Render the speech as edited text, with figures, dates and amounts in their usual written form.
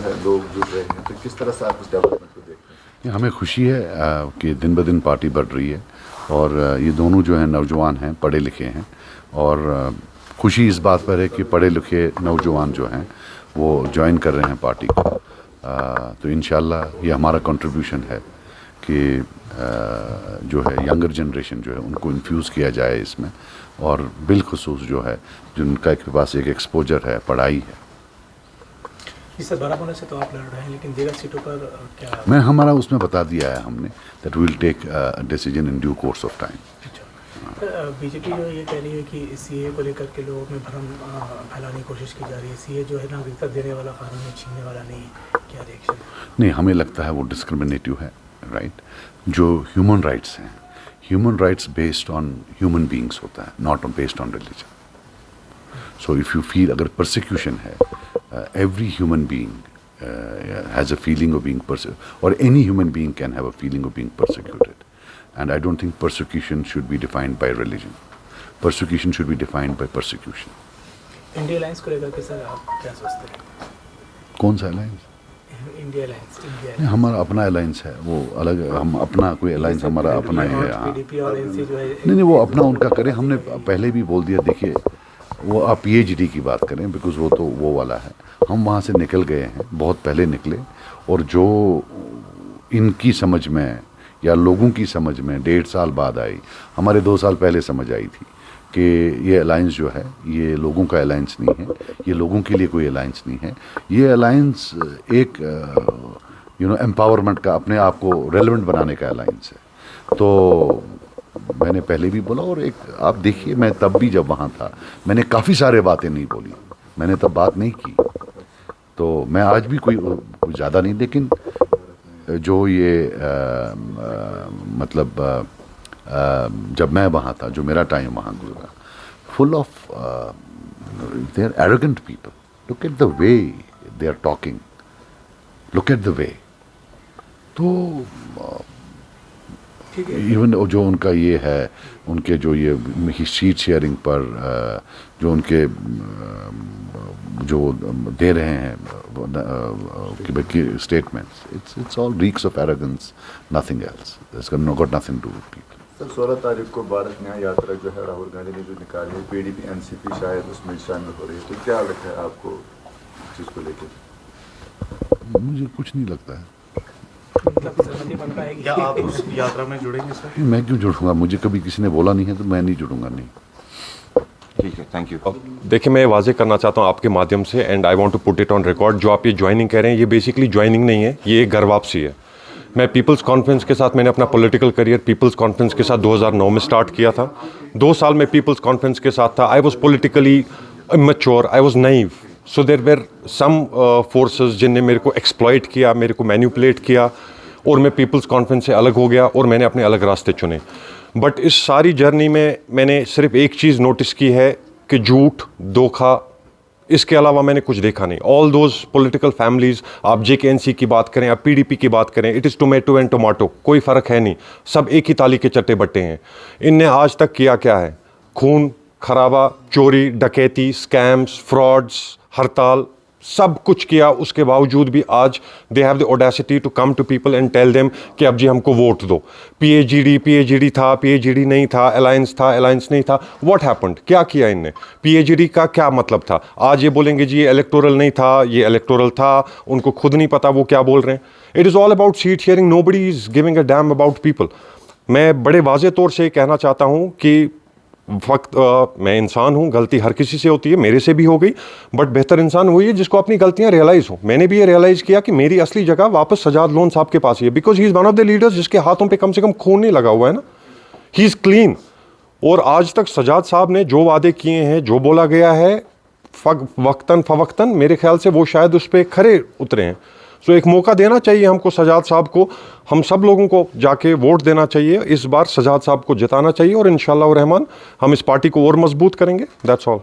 है लोग जुड़ रहे हैं, तो किस तरह से आप इस डेवलपमेंट को देखते हैं? हमें खुशी है कि दिन ब दिन पार्टी बढ़ रही है और ये दोनों जो हैं नौजवान हैं, पढ़े लिखे हैं और खुशी इस बात पर है कि पढ़े लिखे नौजवान जो हैं वो ज्वाइन कर रहे हैं पार्टी को। तो इंशाल्लाह ये हमारा कंट्रीब्यूशन है कि जो है यंगर जनरेशन जो है उनको इन्फ्यूज़ किया जाए इसमें, और बिलखुसूस जो है जिनका के पास एक एक्सपोजर है, पढ़ाई है। इससे बड़ा होने से तो आप लड़ रहे हैं, लेकिन दीगर सीटों पर क्या? मैं हमारा उसमें बता दिया है हमने that we will take decision in due course of time. BJP जो ये कह रही है कि सीए को लेकर के लोगों में भ्रम फैलाने की कोशिश की जा रही है। सीए जो है नागरिकता देने वाला कानून है, छीनने वाला नहीं। क्या रिएक्शन? नहीं, हमें लगता है वो डिस्क्रिमिनेटिव है, राइट? जो ह्यूमन राइट्स हैं, human rights based on human beings होता है, not based on religion. So if you feel अगर परसिक्यूशन है, every human being has a feeling of being persecuted, or any human being can have a feeling of being persecuted, and I don't think persecution should be defined by religion. Persecution should be defined by persecution. India alliance को लेकर के sir आप क्या सोचते हैं? कौन सा alliance? India alliance. नहीं, हमारा अपना अलायंस है, वो अलग, हम अपना कोई अलायंस हमारा अपना ही है। हाँ, पीडीपी और एनसी जो है नहीं, वो अपना उनका करें। हमने पहले भी बोल दिया, देखिए वो आप पीएचडी की बात करें, बिकॉज वो तो वो वाला है। हम वहाँ से निकल गए हैं, बहुत पहले निकले, और जो इनकी समझ में या लोगों की समझ में 1.5 साल बाद आई, हमारे 2 साल पहले समझ आई थी कि ये अलायंस जो है ये लोगों का अलायंस नहीं है, ये लोगों के लिए कोई अलायंस नहीं है। ये अलायंस एक एम्पावरमेंट का, अपने आप को रेलेवेंट बनाने का अलायंस है। तो मैंने पहले भी बोला, और एक आप देखिए, मैं तब भी जब वहाँ था मैंने काफ़ी सारे बातें नहीं बोली, मैंने तब बात नहीं की। तो मैं आज भी कोई ज़्यादा नहीं, लेकिन जो ये मतलब जब मैं वहाँ था, जो मेरा टाइम वहाँ गुजरा, full of they are arrogant people. Look at the way they are talking, look at the way. तो इवन जो उनका ये है, उनके जो ये शीट शेयरिंग पर जो उनके जो दे रहे हैं statements, it's all reeks of arrogance, nothing else. It's got nothing to do with people. Sir 16 तारीख को भारत न्याय यात्रा जो है राहुल गांधी ने जो निकाली है, पीडीपी एनसीपी शायद उसमें शामिल हो रही है, तो क्या लगता है आपको इस चीज़ को लेकर? मुझे कुछ नहीं लगता है। क्या आप उस यात्रा में जुड़ेंगे सर? मैं क्यों जुड़ूंगा? मुझे कभी किसी ने बोला नहीं है, तो मैं नहीं जुड़ूंगा। नहीं, ठीक है, थैंक यू। देखिए, मैं वाजे करना चाहता हूँ आपके माध्यम से, and I want to put it on record, जो आप ये ज्वाइनिंग कह रहे हैं, ये बेसिकली ज्वाइनिंग नहीं है, ये एक घर वापसी है। मैं पीपल्स कॉन्फ्रेंस के साथ, मैंने अपना पॉलिटिकल करियर पीपल्स कॉन्फ्रेंस के साथ 2009 में स्टार्ट किया था। 2 साल में पीपल्स कॉन्फ्रेंस के साथ था। I was politically immature, I was naive, so there were some forces जिनने मेरे को एक्सप्लॉइट किया, मेरे को मैन्युपुलेट किया, और मैं पीपल्स कॉन्फ्रेंस से अलग हो गया और मैंने अपने अलग रास्ते चुने। बट इस सारी जर्नी में मैंने सिर्फ एक चीज़ नोटिस की है कि झूठ, धोखा, इसके अलावा मैंने कुछ देखा नहीं। ऑल दोज पॉलिटिकल फैमिलीज़, आप जेकेएनसी की बात करें, आप पीडीपी की बात करें, it is tomato and tomato, कोई फ़र्क है नहीं, सब एक ही ताली के चट्टे बट्टे हैं। इनने आज तक किया क्या है? खून खराबा, चोरी, डकैती, स्कैम्स, फ्रॉड्स, हड़ताल, सब कुछ किया। उसके बावजूद भी आज they have the audacity to come to people and tell them कि अब जी हमको वोट दो। पीएचडी था, पीएचडी नहीं था, अलायंस था, अलायंस नहीं था। What happened? क्या किया इनने? पीएचडी का क्या मतलब था? आज ये बोलेंगे जी ये इलेक्टोरल नहीं था, ये इलेक्टोरल था, उनको खुद नहीं पता वो क्या बोल रहे हैं। It is all about seat sharing, nobody is giving a damn about people. मैं बड़े वाज़े तौर से कहना चाहता हूँ कि मैं इंसान हूँ, गलती हर किसी से होती है, मेरे से भी हो गई, बट बेहतर इंसान वही है जिसको अपनी गलतियाँ रियलाइज़ हो। मैंने भी ये रियलाइज़ किया कि मेरी असली जगह वापस सजाद लोन साहब के पास ही है, because he is one of the leaders जिसके हाथों पे कम से कम खून नहीं लगा हुआ है ना, ही इज़ क्लीन। और आज तक सजाद साहब ने जो वादे किए हैं, जो बोला गया है, वक्तन फवक्तन, मेरे ख्याल से वो शायद उस पर खरे उतरे हैं। सो एक मौका देना चाहिए हमको, सजाद साहब को, हम सब लोगों को जाके वोट देना चाहिए। इस बार सजाद साहब को जिताना चाहिए और इंशाअल्लाह रहमान हम इस पार्टी को और मजबूत करेंगे। That's all.